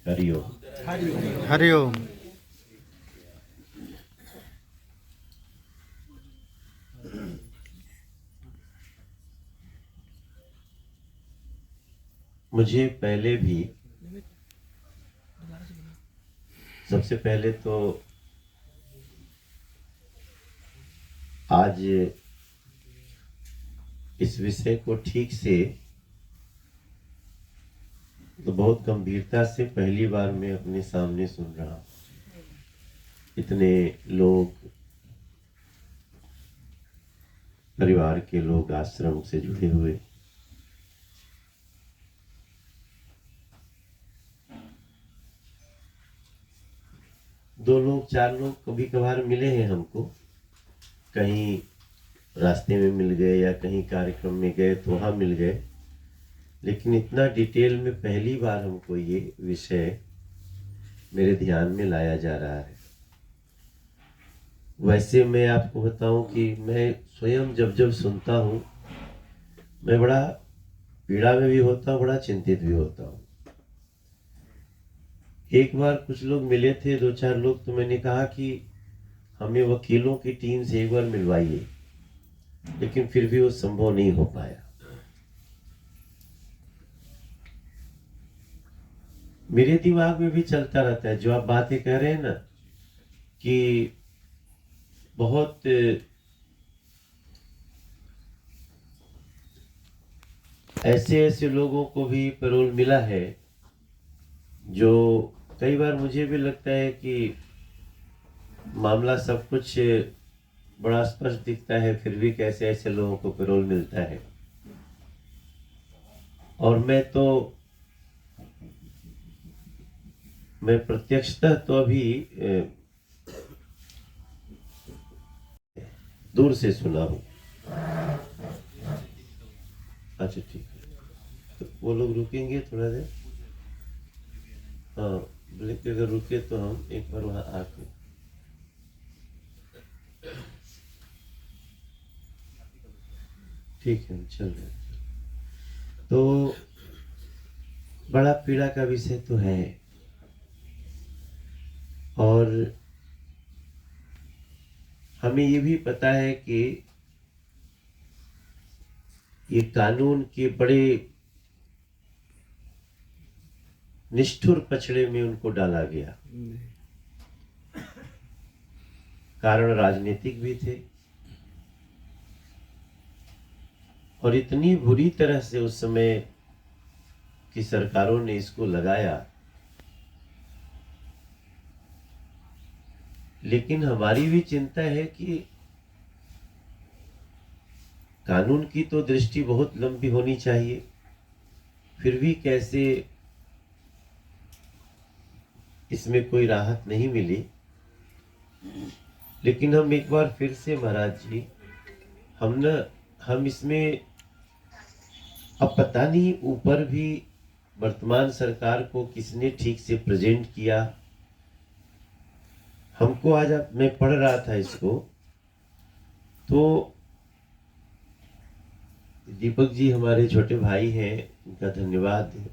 हरिओम। हरिओम। मुझे पहले भी सबसे पहले तो आज इस विषय को ठीक से तो बहुत गंभीरता से पहली बार मैं अपने सामने सुन रहा हूं। इतने लोग, परिवार के लोग, आश्रम से जुड़े हुए, दो लोग चार लोग कभी कभार मिले हैं हमको, कहीं रास्ते में मिल गए या कहीं कार्यक्रम में गए तो वहां मिल गए, लेकिन इतना डिटेल में पहली बार हमको ये विषय मेरे ध्यान में लाया जा रहा है। वैसे मैं आपको बताऊं कि मैं स्वयं जब जब सुनता हूं मैं बड़ा पीड़ा में भी होता हूं, बड़ा चिंतित भी होता हूं। एक बार कुछ लोग मिले थे, दो चार लोग, तो मैंने कहा कि हमें वकीलों की टीम से एक बार मिलवाइए, लेकिन फिर भी वो संभव नहीं हो पाया। मेरे दिमाग में भी चलता रहता है जो आप बातें कह रहे हैं ना, कि बहुत ऐसे ऐसे लोगों को भी पैरोल मिला है जो कई बार मुझे भी लगता है कि मामला सब कुछ बड़ा स्पष्ट दिखता है, फिर भी कैसे ऐसे लोगों को पैरोल मिलता है। और मैं प्रत्यक्षतः तो अभी दूर से सुना हूं। अच्छा ठीक है, तो वो लोग रुकेंगे थोड़ा देर। हाँ, बोले कि अगर रुके तो हम एक बार वहां आके, ठीक है, हम चल रहे हैं। तो बड़ा पीड़ा का विषय तो है, और हमें ये भी पता है कि ये कानून के बड़े निष्ठुर पछड़े में उनको डाला गया। कारण राजनीतिक भी थे, और इतनी बुरी तरह से उस समय की सरकारों ने इसको लगाया। लेकिन हमारी भी चिंता है कि कानून की तो दृष्टि बहुत लंबी होनी चाहिए, फिर भी कैसे इसमें कोई राहत नहीं मिली। लेकिन हम एक बार फिर से महाराज जी, हम इसमें अब पता नहीं ऊपर भी वर्तमान सरकार को किसने ठीक से प्रेजेंट किया। हमको आज मैं पढ़ रहा था इसको, तो दीपक जी हमारे छोटे भाई हैं, उनका धन्यवाद है।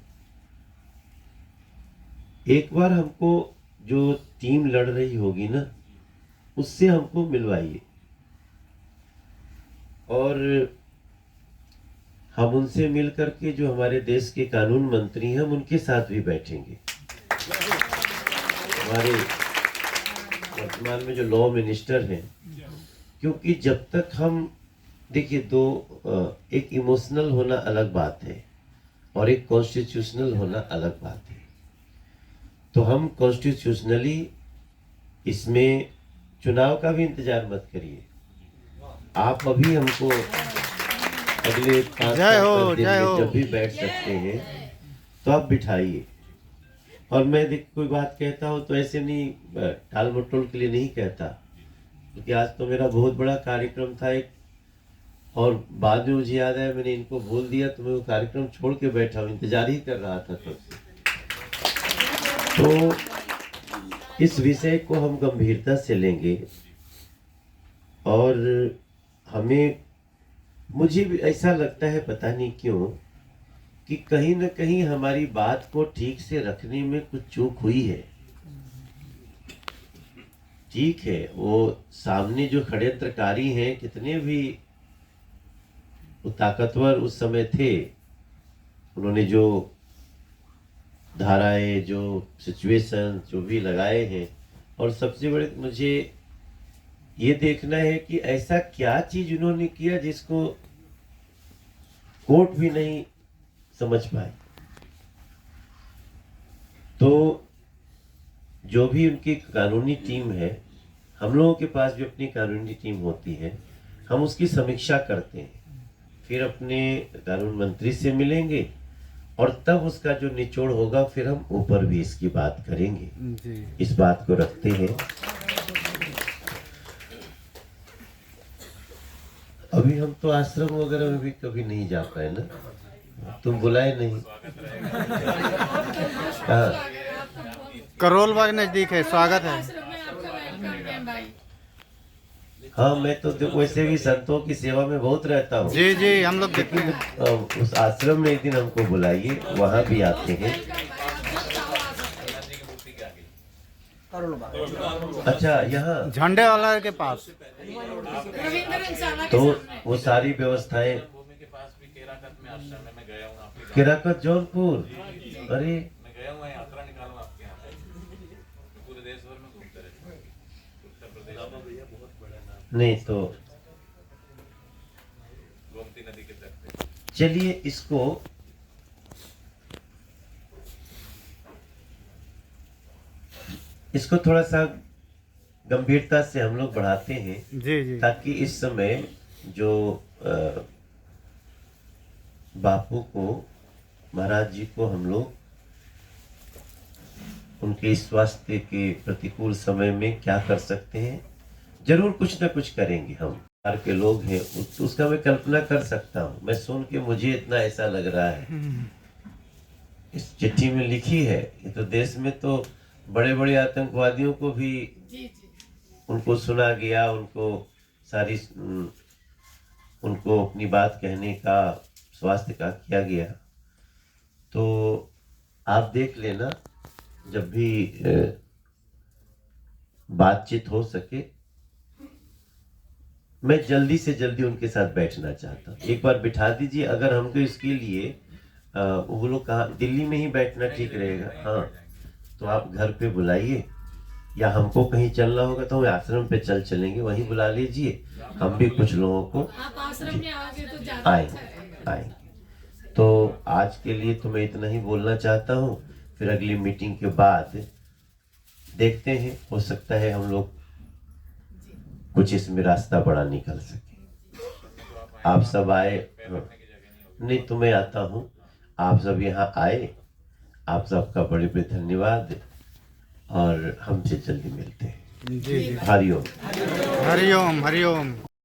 एक बार हमको जो टीम लड़ रही होगी ना, उससे हमको मिलवाइए, और हम उनसे मिल करके जो हमारे देश के कानून मंत्री हैं, हम उनके साथ भी बैठेंगे। हमारे वर्तमान में जो लॉ मिनिस्टर हैं, क्योंकि जब तक हम देखिए, एक इमोशनल होना अलग बात है और एक कॉन्स्टिट्यूशनल होना अलग बात है। तो हम कॉन्स्टिट्यूशनली इसमें चुनाव का भी इंतजार मत करिए। आप अभी हमको अगले 5-7 दिन में जब भी बैठ सकते हैं तो आप बिठाइए। और मैं कोई बात कहता हूँ तो ऐसे नहीं, टाल मटोल के लिए नहीं कहता, क्योंकि आज तो मेरा बहुत बड़ा कार्यक्रम था एक, और बाद में मुझे याद आया मैंने इनको बोल दिया, तो मैं वो कार्यक्रम छोड़ के बैठा हूँ, इंतजार ही कर रहा था तब से। तो इस विषय को हम गंभीरता से लेंगे, और मुझे भी ऐसा लगता है, पता नहीं क्यों, कि कहीं न कहीं हमारी बात को ठीक से रखने में कुछ चूक हुई है। ठीक है, वो सामने जो षड्यंत्रकारी हैं, कितने भी वो ताकतवर उस समय थे, उन्होंने जो धाराएं, जो सिचुएशन जो भी लगाए हैं, और सबसे बड़े मुझे ये देखना है कि ऐसा क्या चीज उन्होंने किया जिसको कोर्ट भी नहीं समझ पाए। तो जो भी उनकी कानूनी टीम है, हम लोगों के पास भी अपनी कानूनी टीम होती है, हम उसकी समीक्षा करते हैं, फिर अपने कानून मंत्री से मिलेंगे और तब उसका जो निचोड़ होगा फिर हम ऊपर भी इसकी बात करेंगे जी। इस बात को रखते हैं। अभी हम तो आश्रम वगैरह में भी कभी नहीं जा पाए ना, तुम बुलाए नहीं। करोल बाग नजदीक है, स्वागत है। हाँ, मैं तो वैसे भी संतों की सेवा में बहुत रहता हूँ। जी जी, हम लोग देखते हैं। उस आश्रम में एक दिन हमको बुलाइए, वहाँ भी आते हैं। अच्छा, यहाँ झंडे वाला के पास तो वो सारी व्यवस्थाएं। केराकत जौनपुर, अरे नहीं तो चलिए इसको थोड़ा सा गंभीरता से हम लोग बढ़ाते हैं जी जी, ताकि इस समय जो बापू को, महाराज जी को हम लोग उनके स्वास्थ्य के प्रतिकूल समय में क्या कर सकते हैं, जरूर कुछ ना कुछ करेंगे। हम बाहर के लोग हैं, उसका मैं कल्पना कर सकता हूँ। मैं सुन के मुझे इतना ऐसा लग रहा है, इस चिट्ठी में लिखी है, ये तो देश में तो बड़े बड़े आतंकवादियों को भी उनको सुना गया, उनको सारी उनको अपनी बात कहने का, स्वास्थ्य का किया गया। तो आप देख लेना, जब भी बातचीत हो सके, मैं जल्दी से जल्दी उनके साथ बैठना चाहता हूँ। एक बार बिठा दीजिए, अगर हमको इसके लिए वो लोग कहाँ, दिल्ली में ही बैठना ठीक रहेगा। हाँ, तो आप घर पे बुलाइए, या हमको कहीं चलना होगा तो हम आश्रम पे चलेंगे, वहीं बुला लीजिए। हम भी कुछ लोगों को आप आश्रम में आओगे तो ज़्यादा आएंगे। तो आज के लिए तो मैं इतना ही बोलना चाहता हूँ, फिर अगली मीटिंग के बाद देखते हैं, हो सकता है हम लोग कुछ इसमें रास्ता बड़ा निकल सके। आप सब आए, नहीं तो मैं आता हूँ, आप सब यहाँ आए, आप सबका बड़े बड़े धन्यवाद, और हमसे जल्दी मिलते हैं। जी जी, हरिओम हरिओम हरिओम।